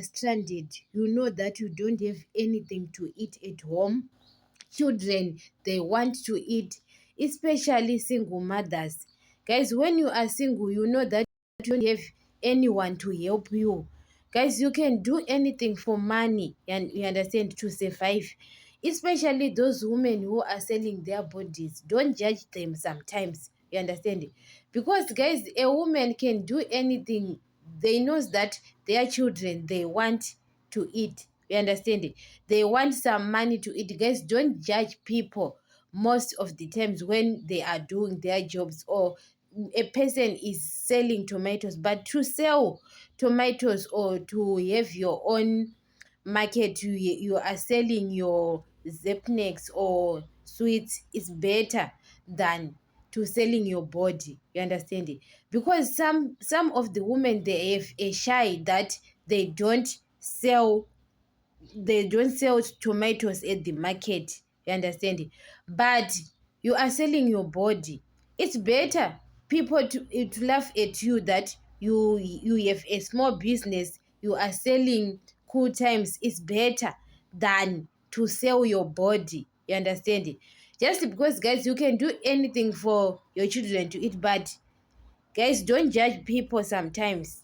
are stranded, you know that you don't have anything to eat at home. Children, they want to eat, especially single mothers. Guys, when you are single, you know that you don't have anyone to help you. Guys, you can do anything for money, and you understand, to survive. Especially those women who are selling their bodies, don't judge them sometimes, you understand, because guys, a woman can do anything. They knows that their children, they want to eat, you understand, they want some money to eat. Guys, don't judge people most of the times when they are doing their jobs, or a person is selling tomatoes, but to sell tomatoes or to have your own market, you are selling your Zepnex or sweets, is better than to selling your body, you understand it, because some of the women, they have a shy that they don't sell they don't sell tomatoes at the market, you understand, but you are selling your body. It's better people to laugh at you that you have a small business, you are selling cool times. It's better than to sell your body, you understand, just because guys, you can do anything for your children to eat, but guys, don't judge people sometimes.